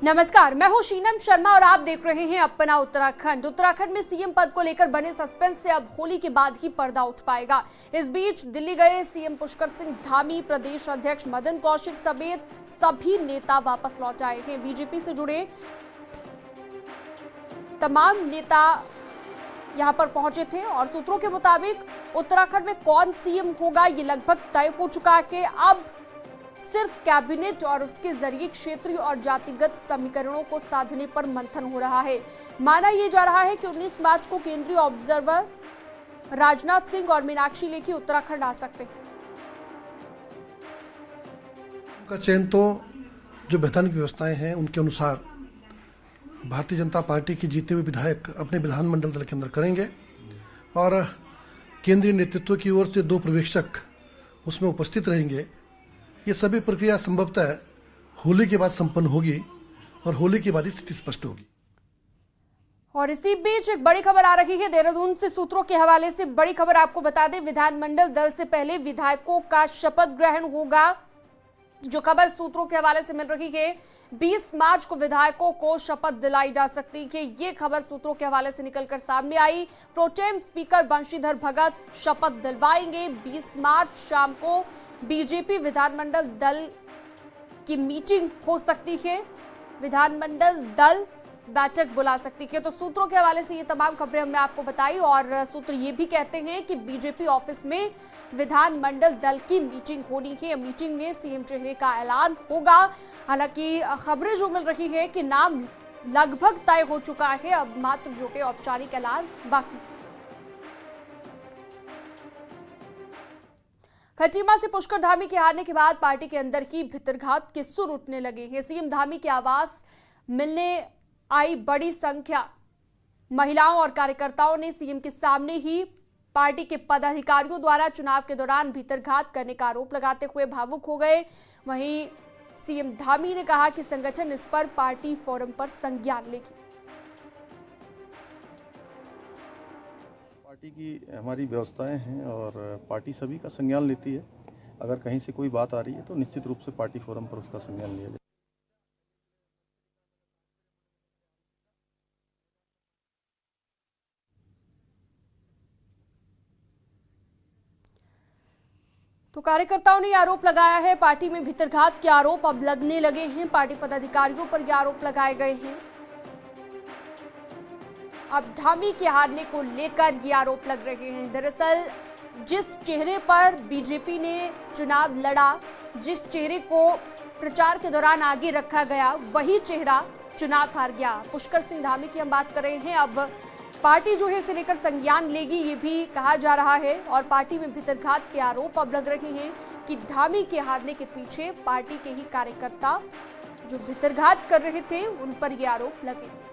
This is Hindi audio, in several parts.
नमस्कार, मैं हूं शीनम शर्मा और आप देख रहे हैं अपना उत्तराखंड। उत्तराखंड में सीएम पद को लेकर बने सस्पेंस से अब होली के बाद ही पर्दा उठ पाएगा। इस बीच दिल्ली गए सीएम पुष्कर सिंह धामी, प्रदेश अध्यक्ष मदन कौशिक समेत सभी नेता वापस लौट आए हैं। बीजेपी से जुड़े तमाम नेता यहां पर पहुंचे थे और सूत्रों के मुताबिक उत्तराखंड में कौन सीएम होगा ये लगभग तय हो चुका है। अब सिर्फ कैबिनेट और उसके जरिए क्षेत्रीय और जातिगत समीकरणों को साधने पर मंथन हो रहा है। माना यह जा रहा है कि 19 मार्च को केंद्रीय ऑब्जर्वर राजनाथ सिंह और मीनाक्षी लेखी उत्तराखंड आ सकते हैं। का चयन तो जो वैधानिक व्यवस्थाएं हैं उनके अनुसार भारतीय जनता पार्टी के जीते हुए विधायक अपने विधानमंडल दल के अंदर करेंगे और केंद्रीय नेतृत्व की ओर से 2 पर्यवेक्षक उसमें उपस्थित रहेंगे। ये सभी प्रक्रिया संभवतः होली के बाद संपन्न होगी और होली के बाद स्थिति स्पष्ट होगी। और इसी बीच एक बड़ी खबर आ रही है देहरादून से। सूत्रों के हवाले से बड़ी खबर आपको बता दें, विधानमंडल दल से पहले विधायकों का शपथ ग्रहण होगा। जो खबर सूत्रों के हवाले से मिल रही है, 20 मार्च को विधायकों को शपथ दिलाई जा सकती है। ये खबर सूत्रों के हवाले से निकलकर सामने आई। प्रोटेम स्पीकर बंशीधर भगत शपथ दिलवाएंगे। 20 मार्च शाम को बीजेपी विधानमंडल दल की मीटिंग हो सकती है। विधानमंडल दल बैठक बुला सकती है। तो सूत्रों के हवाले से ये तमाम खबरें हमने आपको बताई और सूत्र ये भी कहते हैं कि बीजेपी ऑफिस में विधानमंडल दल की मीटिंग होनी है। मीटिंग में सीएम चेहरे का ऐलान होगा। हालांकि खबरें जो मिल रही है कि नाम लगभग तय हो चुका है, अब मात्र जो है औपचारिक ऐलान बाकी है। खटीमा से पुष्कर धामी के हारने के बाद पार्टी के अंदर ही भितरघात के सुर उठने लगे हैं। सीएम धामी के आवास मिलने आई बड़ी संख्या महिलाओं और कार्यकर्ताओं ने सीएम के सामने ही पार्टी के पदाधिकारियों द्वारा चुनाव के दौरान भितरघात करने का आरोप लगाते हुए भावुक हो गए। वहीं सीएम धामी ने कहा कि संगठन इस पर पार्टी फोरम पर संज्ञान लेगी। पार्टी की हमारी व्यवस्थाएं हैं और पार्टी सभी का संज्ञान लेती है। अगर कहीं से कोई बात आ रही है तो निश्चित रूप से पार्टी फोरम पर उसका संज्ञान लिया जाए। तो कार्यकर्ताओं ने आरोप लगाया है, पार्टी में भितरघात के आरोप अब लगने लगे हैं। पार्टी पदाधिकारियों पर यह आरोप लगाए गए हैं। अब धामी के हारने को लेकर ये आरोप लग रहे हैं। दरअसल जिस चेहरे पर बीजेपी ने चुनाव लड़ा, जिस चेहरे को प्रचार के दौरान आगे रखा गया, वही चेहरा चुनाव हार गया। पुष्कर सिंह धामी की हम बात कर रहे हैं। अब पार्टी जो है इसे लेकर संज्ञान लेगी, ये भी कहा जा रहा है। और पार्टी में भितरघात के आरोप अब लग रहे हैं कि धामी के हारने के पीछे पार्टी के ही कार्यकर्ता जो भितरघात कर रहे थे उन पर ये आरोप लगे।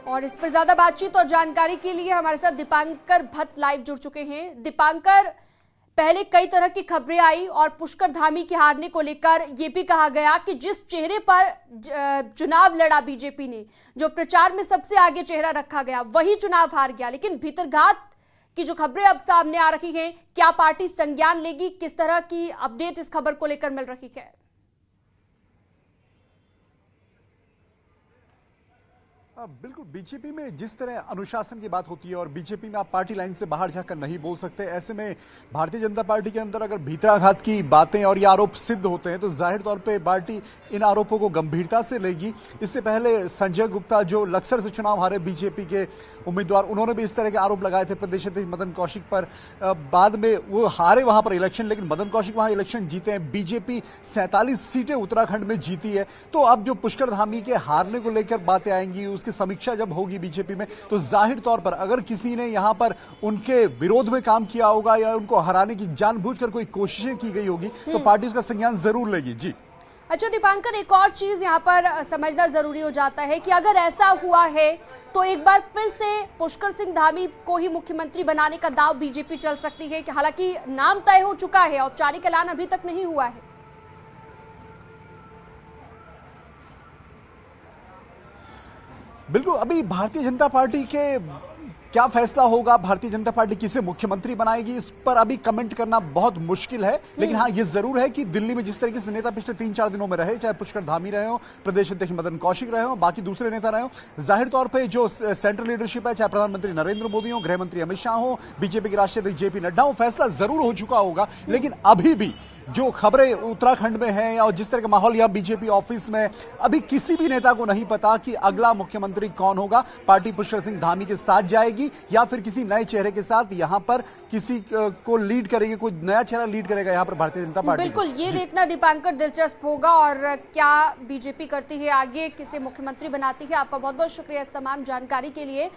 और इस पर ज्यादा बातचीत और जानकारी के लिए हमारे साथ दीपांकर भट्ट लाइव जुड़ चुके हैं। दीपांकर, पहले कई तरह की खबरें आई और पुष्कर धामी के हारने को लेकर यह भी कहा गया कि जिस चेहरे पर चुनाव लड़ा बीजेपी ने, जो प्रचार में सबसे आगे चेहरा रखा गया, वही चुनाव हार गया। लेकिन भितरघात की जो खबरें अब सामने आ रही हैं, क्या पार्टी संज्ञान लेगी? किस तरह की अपडेट इस खबर को लेकर मिल रही है? बिल्कुल, बीजेपी में जिस तरह अनुशासन की बात होती है और बीजेपी में आप पार्टी लाइन से बाहर जाकर नहीं बोल सकते, ऐसे में भारतीय जनता पार्टी के अंदर अगर भीतराघात की बातें और ये आरोप सिद्ध होते हैं तो जाहिर तौर पे पार्टी इन आरोपों को गंभीरता से लेगी। इससे पहले संजय गुप्ता जो लक्सर से चुनाव हारे बीजेपी के उम्मीदवार, उन्होंने भी इस तरह के आरोप लगाए थे प्रदेश अध्यक्ष मदन कौशिक पर। बाद में वो हारे वहां पर इलेक्शन, लेकिन मदन कौशिक वहां इलेक्शन जीते हैं। बीजेपी 47 सीटें उत्तराखंड में जीती है। तो अब जो पुष्कर धामी के हारने को लेकर बातें आएंगी, उसकी समीक्षा जब होगी बीजेपी में, तो जाहिर तौर पर अगर किसी ने यहां पर उनके विरोध में काम किया होगा या उनको हराने की जानबूझकर कोई कोशिशें की गई होगी तो पार्टी उसका संज्ञान जरूर लेगी। जी अच्छा दीपांकर, एक और चीज यहाँ पर समझना जरूरी हो जाता है कि अगर ऐसा हुआ है तो एक बार फिर से पुष्कर सिंह धामी को ही मुख्यमंत्री बनाने का दांव बीजेपी चल सकती है। कि हालांकि नाम तय हो चुका है, औपचारिक ऐलान अभी तक नहीं हुआ है। बिल्कुल, अभी भारतीय जनता पार्टी के क्या फैसला होगा, भारतीय जनता पार्टी किसे मुख्यमंत्री बनाएगी, इस पर अभी कमेंट करना बहुत मुश्किल है। लेकिन हाँ, ये जरूर है कि दिल्ली में जिस तरीके से नेता पिछले 3-4 दिनों में रहे, चाहे पुष्कर धामी रहे हो, प्रदेश अध्यक्ष मदन कौशिक रहे हो, बाकी दूसरे नेता रहे हो, जाहिर तौर पर जो सेंट्रल लीडरशिप है, चाहे प्रधानमंत्री नरेंद्र मोदी हो, गृह मंत्री अमित शाह हो, बीजेपी के राष्ट्रीय अध्यक्ष जेपी नड्डा हो, फैसला जरूर हो चुका होगा। लेकिन अभी भी जो खबरें उत्तराखंड में हैं और जिस तरह का माहौल यहां बीजेपी ऑफिस में, अभी किसी भी नेता को नहीं पता कि अगला मुख्यमंत्री कौन होगा। पार्टी पुष्कर सिंह धामी के साथ जाएगी या फिर किसी नए चेहरे के साथ यहां पर किसी को लीड करेगी, कोई नया चेहरा लीड करेगा यहां पर भारतीय जनता पार्टी। बिल्कुल, ये देखना दीपांकर दिलचस्प होगा और क्या बीजेपी करती है आगे, किसे मुख्यमंत्री बनाती है। आपका बहुत बहुत शुक्रिया इस तमाम जानकारी के लिए।